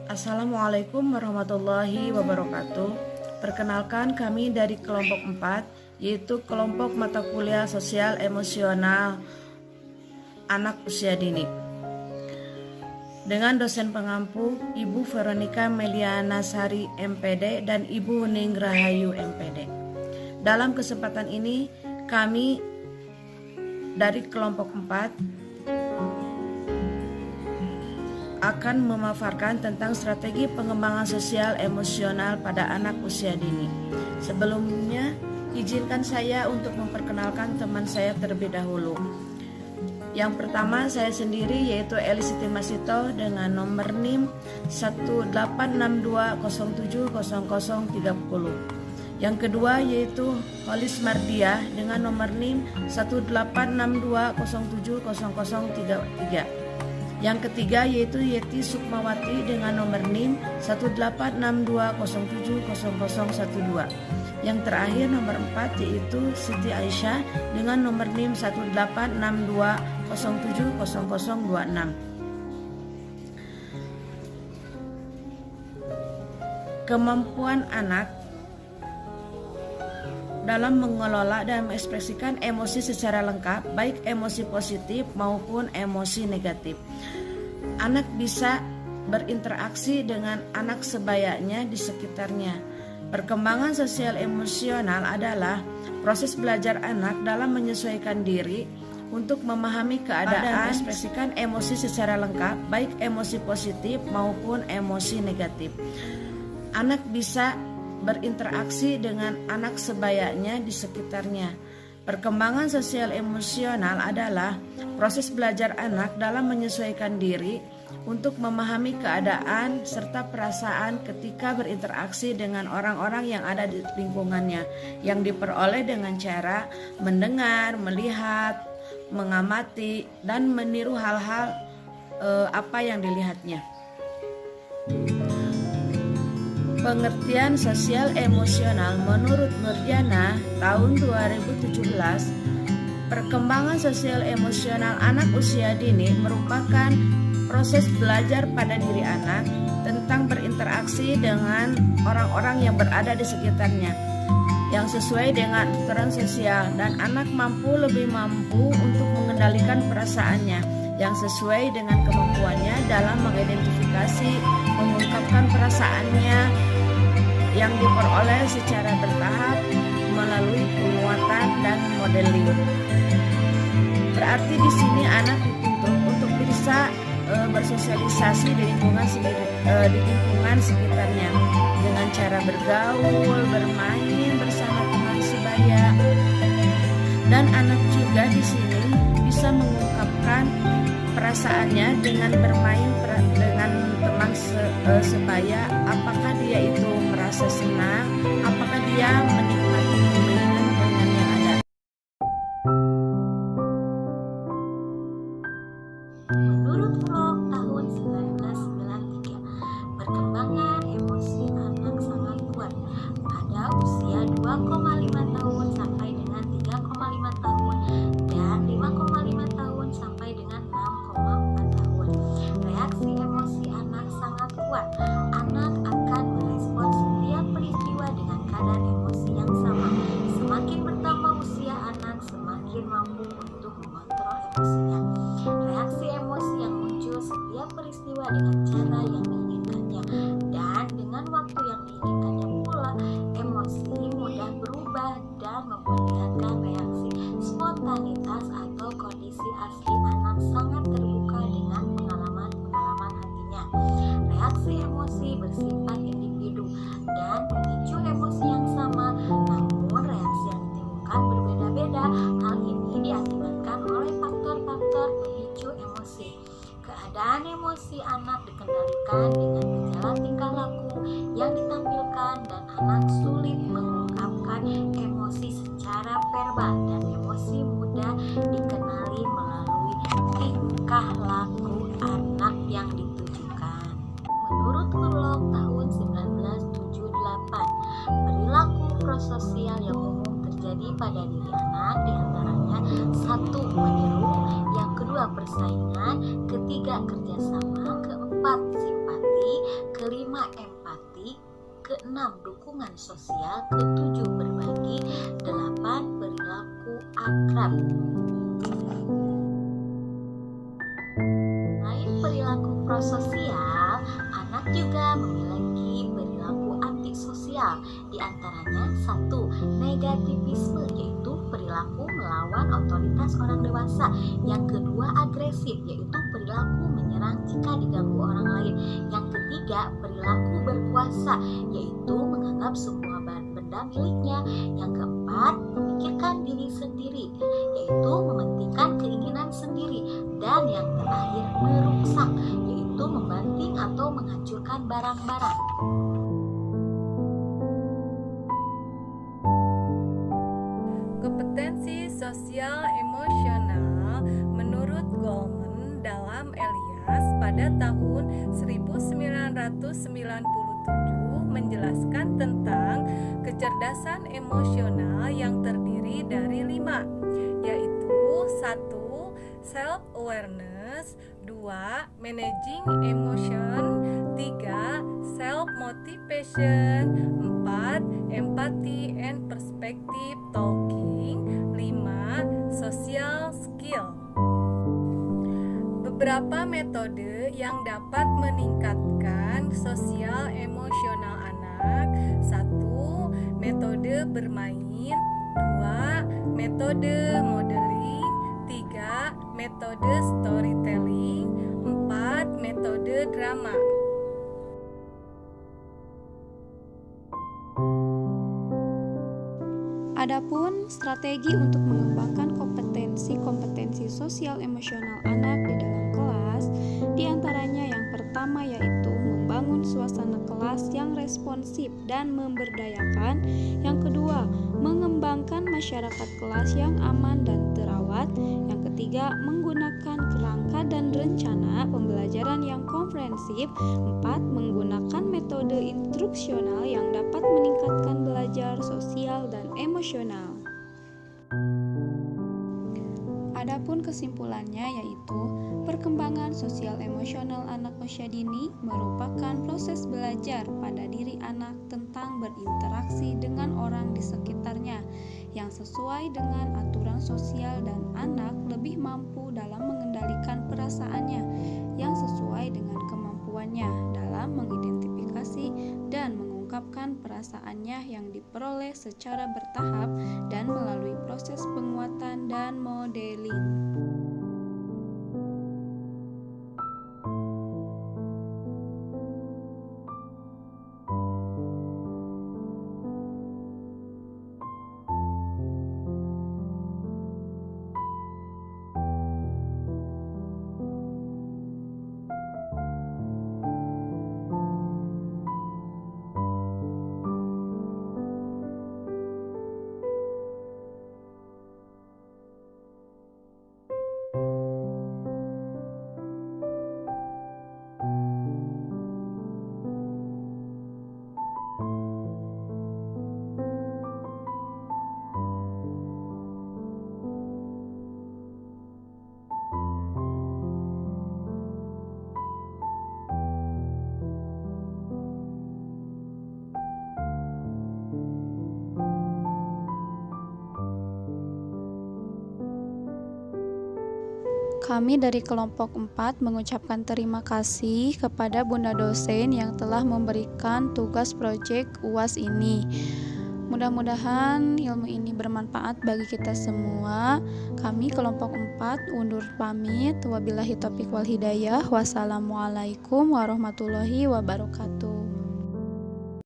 Assalamualaikum warahmatullahi wabarakatuh. Perkenalkan, kami dari kelompok 4, yaitu kelompok mata kuliah sosial emosional anak usia dini. Dengan dosen pengampu Ibu Veronica Meliana Sari MPD dan Ibu Ning Rahayu MPD. Dalam kesempatan ini kami dari kelompok 4 akan memaparkan tentang strategi pengembangan sosial emosional pada anak usia dini. Sebelumnya, izinkan saya untuk memperkenalkan teman saya terlebih dahulu. Yang pertama saya sendiri, yaitu Eli Siti Masito dengan nomor NIM 18620700030. Yang kedua yaitu Holis Mardiah dengan nomor NIM 18620700033. Yang ketiga yaitu Yeti Sukmawati dengan nomor NIM 18620700012. Yang terakhir nomor 4 yaitu Siti Aisyah dengan nomor NIM 18620700026. Kemampuan anak dalam mengelola dan mengekspresikan emosi secara lengkap, baik emosi positif maupun emosi negatif. Anak bisa berinteraksi dengan anak sebayanya di sekitarnya. Perkembangan sosial emosional adalah proses belajar anak dalam menyesuaikan diri untuk memahami keadaan dan mengekspresikan emosi secara lengkap, baik emosi positif maupun emosi negatif. Anak bisa berinteraksi dengan anak sebayanya di sekitarnya. Perkembangan sosial emosional adalah proses belajar anak dalam menyesuaikan diri untuk memahami keadaan serta perasaan ketika berinteraksi dengan orang-orang yang ada di lingkungannya, yang diperoleh dengan cara mendengar, melihat, mengamati, dan meniru hal-hal apa yang dilihatnya. Pengertian sosial emosional menurut Nurjana tahun 2017, perkembangan sosial emosional anak usia dini merupakan proses belajar pada diri anak tentang berinteraksi dengan orang-orang yang berada di sekitarnya yang sesuai dengan aturan sosial, dan anak lebih mampu untuk mengendalikan perasaannya yang sesuai dengan kemampuannya dalam mengidentifikasi, mengungkapkan perasaannya yang diperoleh secara bertahap melalui penguatan dan modeling. Berarti di sini anak dituntut untuk bisa bersosialisasi di lingkungan sekitarnya dengan cara bergaul, bermain bersama teman sebaya, dan anak juga di sini bisa mengungkapkan perasaannya dengan bermain dengan teman sebaya. Apakah dia itu merasa senang, apakah dia menikmati permainan yang ada. Menurut vlog tahun 1993, perkembangan emosi anak sangat kuat pada usia 2,5 tahun sampai dengan 3,5 tahun dan 5,5 tahun sampai dengan 6,4 tahun. Reaksi emosi anak sangat kuat. Anak akan merespons setiap peristiwa dengan kadar emosi yang sama. Semakin bertambah usia anak, semakin mampu untuk mengontrol emosinya. Reaksi emosi yang muncul setiap peristiwa dengan cara yang diinginkannya, dan dengan waktu yang diinginkannya pula, emosi mudah berubah dan memperlihatkan reaksi spontanitas atau kondisi asli anak sangat terbuka dengan pengalaman-pengalaman hatinya. Reaksi emosi bersifat individu dan memicu emosi yang sama, namun reaksi yang ditimbulkan berbeda-beda. Hal ini diakibatkan oleh faktor-faktor pemicu emosi. Keadaan emosi anak dikendalikan dengan gejala tingkah laku yang ditampilkan, dan anak sulit mengungkapkan emosi secara verbal, dan emosi mudah dikenali melalui tingkah laku anak yang ditujukan. Menurut Murlock tahun 1978, perilaku prososial yang umum terjadi pada diri anak diantaranya: 1. Meniru, yang kedua persaingan, ketiga kerjasama, keempat simpati, dukungan sosial. Ketujuh, berbagi. 8, perilaku akrab. Selain perilaku prososial, anak juga memiliki perilaku antisosial. Di antaranya 1, negativisme, yaitu perilaku melawan otoritas orang dewasa. Yang kedua, agresif, yaitu perilaku menyerang jika diganggu orang lain. Yang ketiga, perilaku berkuasa, yaitu menganggap semua benda miliknya. Yang keempat, memikirkan diri sendiri, yaitu mementingkan keinginan sendiri. Dan yang terakhir, merusak, yaitu membanting atau menghancurkan barang-barang. Kompetensi sosial emosional menurut Goleman dalam Elias pada tahun 1997 menjelaskan tentang kecerdasan emosional yang terdiri dari 5, yaitu 1, self-awareness, 2, managing emotion, 3, self-motivation, 4, empathy and perspective talking, 5, social skill. Beberapa metode yang dapat meningkatkan sosial emosional anak: 1, metode bermain, 2, metode modeling, 3, metode storytelling, 4, metode drama. Adapun strategi untuk mengembangkan kompetensi sosial emosional anak di dalam kelas, diantaranya yang pertama yaitu membangun suasana kelas yang responsif dan memberdayakan. Yang kedua, mengembangkan masyarakat kelas yang aman dan terawat. Yang ketiga, menggunakan kerangka dan rencana pembelajaran yang komprehensif. 4, menggunakan metode instruksional yang dapat meningkatkan belajar sosial dan emosional. Adapun kesimpulannya yaitu perkembangan sosial emosional anak usia dini merupakan proses belajar pada diri anak tentang berinteraksi dengan orang di sekitarnya yang sesuai dengan aturan sosial, dan anak lebih mampu dalam mengendalikan perasaannya yang sesuai dengan kemampuannya dalam mengidentifikasi dan mengungkapkan perasaannya yang diperoleh secara bertahap dan melalui proses penguatan dan modeling. Kami dari kelompok 4 mengucapkan terima kasih kepada Bunda dosen yang telah memberikan tugas proyek UAS ini. Mudah-mudahan ilmu ini bermanfaat bagi kita semua. Kami kelompok 4 undur pamit. Wabillahi taufiq wal hidayah. Wassalamualaikum warahmatullahi wabarakatuh.